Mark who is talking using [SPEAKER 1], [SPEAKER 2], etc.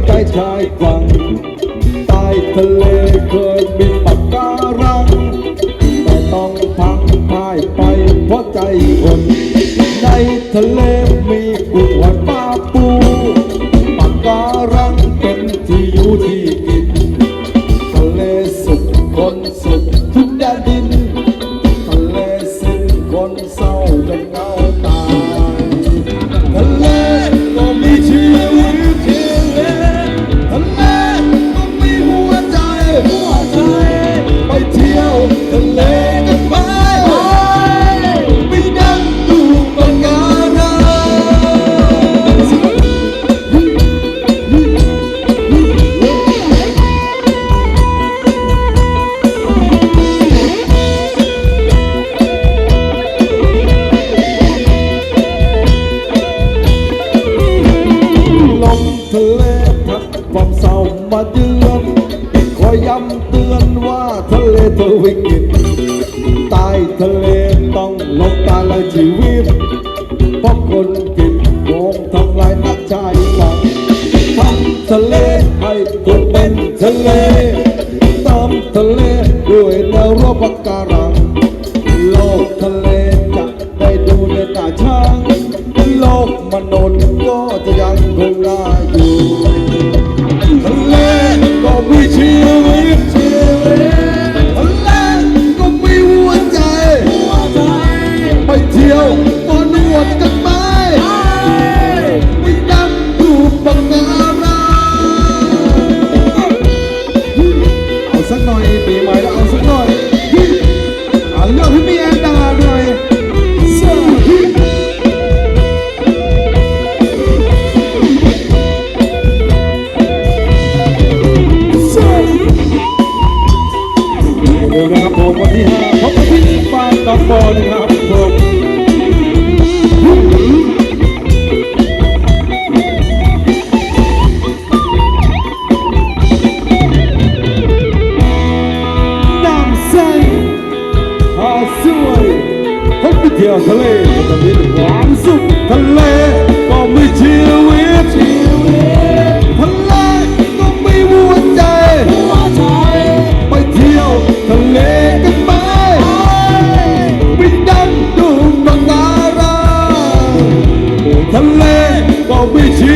[SPEAKER 1] ใกล้ชายฝั่งใต้ทะเลเคยมีปะการังแต่ต้องพังพ่ายไปเพราะใจคนในทะเลมีกุ้งหอยปลาปูปะการังเป็นที่อยู่ที่กินทะเลสุขคนสุขทุกแดนดินทะเลสิ้นคนเศร้าจนเงาตายทะเลก็มีชีวิตทะเลก็มีหัวใจไปเที่ยวทะเลกันไหมไปนั่งดูปะการังลมทะเลพัดความเศร้ามาเยือนคอยย้ำเตือนว่าทะเลเธอวิกฤตใต้ทะเลต้องลงตาลายชีวิตเพราะคนผิดโกงทำลายนักชายฝั่งทำทะเลให้คนเป็นทะเลตามทะเลด้วยแนวรั้วปะการังโลกทะเลจะได้ดูในตาช้างโลกมนุษย์ก็จะยังคงน่าอยู่ทะเลก็มีชีวิตทะเลก็มีหัวใจไปเที่ยวก็นวดกันไหมไปนั่งดูปะการังเอาสักหน่อยปีใหม่แล้วเอาสักหน่อยเอาเรื่องที่มีแอนดาหน่อยเดี๋ยวนะครับผมวันที่5พบกันที่บ้านดอกบอลนะครับผมน้ำใสหาดสวยคนไปเที่ยวทะเลก็มีความสุขทะเลก็มีชีวิตทะเลก็มีหัวใจไปเที่ยวทะเลกันไหมไปนั่งดูปะการังทะเลก็มีชี